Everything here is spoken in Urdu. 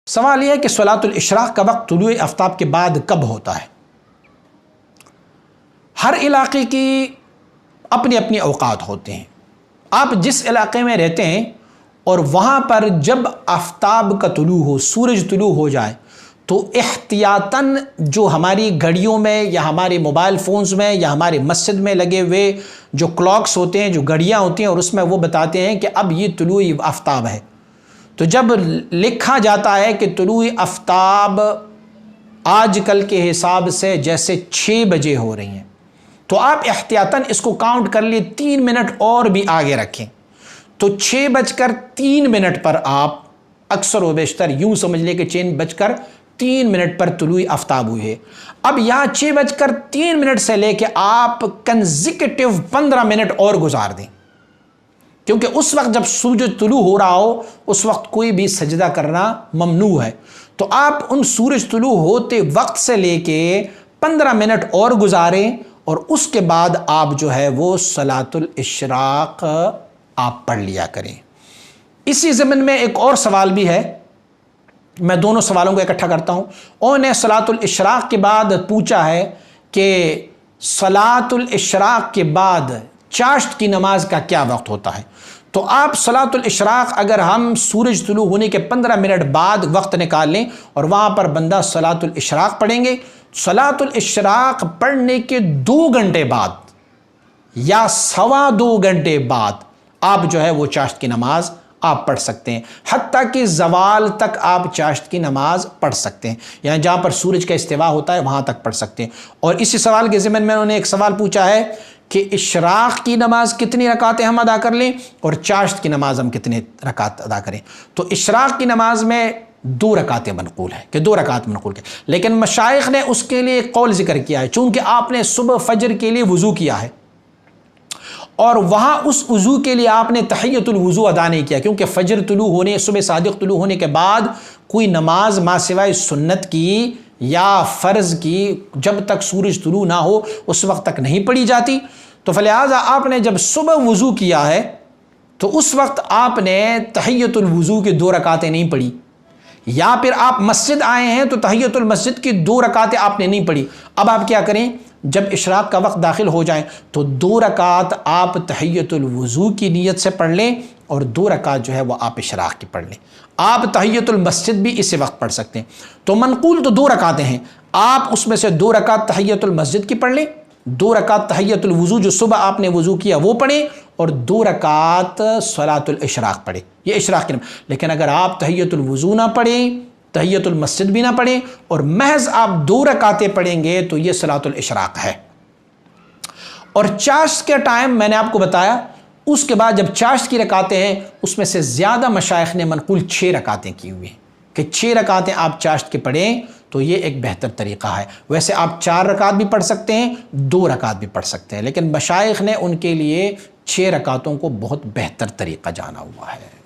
سوال یہ ہے کہ صلاۃ الاشراق کا وقت طلوع آفتاب کے بعد کب ہوتا ہے؟ ہر علاقے کی اپنی اپنی اوقات ہوتے ہیں۔ آپ جس علاقے میں رہتے ہیں اور وہاں پر جب آفتاب کا طلوع ہو، سورج طلوع ہو جائے تو احتیاطاً جو ہماری گھڑیوں میں یا ہمارے موبائل فونز میں یا ہمارے مسجد میں لگے ہوئے جو کلاکس ہوتے ہیں، جو گھڑیاں ہوتی ہیں، اور اس میں وہ بتاتے ہیں کہ اب یہ طلوع آفتاب ہے، تو جب لکھا جاتا ہے کہ طلوع آفتاب آج کل کے حساب سے جیسے 6 بجے ہو رہی ہیں، تو آپ احتیاطاً اس کو کاؤنٹ کر لیے 3 منٹ اور بھی آگے رکھیں، تو 6:03 پر آپ اکثر و بیشتر یوں سمجھ لیں کہ 6:03 پر طلوع آفتاب ہوئی ہے۔ اب یہاں 6:03 سے لے کے آپ کنزیکٹیو 15 منٹ اور گزار دیں، کیونکہ اس وقت جب سورج طلوع ہو رہا ہو اس وقت کوئی بھی سجدہ کرنا ممنوع ہے، تو آپ ان سورج طلوع ہوتے وقت سے لے کے 15 منٹ اور گزاریں، اور اس کے بعد آپ جو ہے وہ صلاۃ الاشراق آپ پڑھ لیا کریں۔ اسی ضمن میں ایک اور سوال بھی ہے، میں دونوں سوالوں کو اکٹھا کرتا ہوں۔ اور نے صلاۃ الاشراق کے بعد پوچھا ہے کہ صلاۃ الاشراق کے بعد چاشت کی نماز کا کیا وقت ہوتا ہے؟ تو آپ صلاۃ الاشراق اگر ہم سورج طلوع ہونے کے 15 منٹ بعد وقت نکال لیں اور وہاں پر بندہ صلاۃ الاشراق پڑھیں گے، صلاۃ الاشراق پڑھنے کے 2 گھنٹے بعد یا 2.25 گھنٹے بعد آپ جو ہے وہ چاشت کی نماز آپ پڑھ سکتے ہیں، حتیٰ کہ زوال تک آپ چاشت کی نماز پڑھ سکتے ہیں، یعنی جہاں پر سورج کا استوا ہوتا ہے وہاں تک پڑھ سکتے ہیں۔ اور اسی سوال کے ضمن میں انہوں نے ایک سوال پوچھا ہے کہ اشراق کی نماز کتنی رکعتیں ہم ادا کر لیں اور چاشت کی نماز ہم کتنے رکعت ادا کریں؟ تو اشراق کی نماز میں 2 رکعتیں منقول ہیں کہ 2 رکعت منقول ہیں، لیکن مشائخ نے اس کے لیے ایک قول ذکر کیا ہے، چونکہ آپ نے صبح فجر کے لیے وضو کیا ہے اور وہاں اس وضو کے لیے آپ نے تحیۃ الوضو ادا نہیں کیا، کیونکہ فجر طلوع ہونے، صبح صادق طلوع ہونے کے بعد کوئی نماز ما سوائے سنت کی یا فرض کی جب تک سورج طلوع نہ ہو اس وقت تک نہیں پڑھی جاتی، تو فلہذا آپ نے جب صبح وضو کیا ہے تو اس وقت آپ نے تحیۃ الوضو کی 2 رکعتیں نہیں پڑھی، یا پھر آپ مسجد آئے ہیں تو تحیۃ المسجد کی 2 رکعتیں آپ نے نہیں پڑھی۔ اب آپ کیا کریں، جب اشراق کا وقت داخل ہو جائیں تو 2 رکعت آپ تحیۃ الوضو کی نیت سے پڑھ لیں اور 2 رکعت جو ہے وہ آپ اشراق کی پڑھ لیں۔ آپ تحیۃ المسجد بھی اسی وقت پڑھ سکتے ہیں، تو منقول تو 2 رکعتیں ہیں، آپ اس میں سے 2 رکعت تحیۃ المسجد کی پڑھ لیں، 2 رکعت تحیۃ الوضو جو صبح آپ نے وضو کیا وہ پڑھیں، اور 2 رکعت صلاۃ الاشراق پڑھیں، یہ اشراق کی نماز۔ لیکن اگر آپ تحیۃ الوضو نہ پڑھیں، تحیۃ المسجد بھی نہ پڑھیں اور محض آپ 2 رکعتیں پڑھیں گے تو یہ صلاۃ الاشراق ہے۔ اور چاشت کے ٹائم میں نے آپ کو بتایا، اس کے بعد جب چاشت کی رکعتیں ہیں اس میں سے زیادہ مشائخ نے منقول 6 رکعتیں کی ہوئی ہیں کہ 6 رکعتیں آپ چاشت کے پڑھیں، تو یہ ایک بہتر طریقہ ہے۔ ویسے آپ 4 رکعت بھی پڑھ سکتے ہیں، 2 رکعت بھی پڑھ سکتے ہیں، لیکن مشائخ نے ان کے لیے 6 رکعتوں کو بہت بہتر طریقہ جانا ہوا ہے۔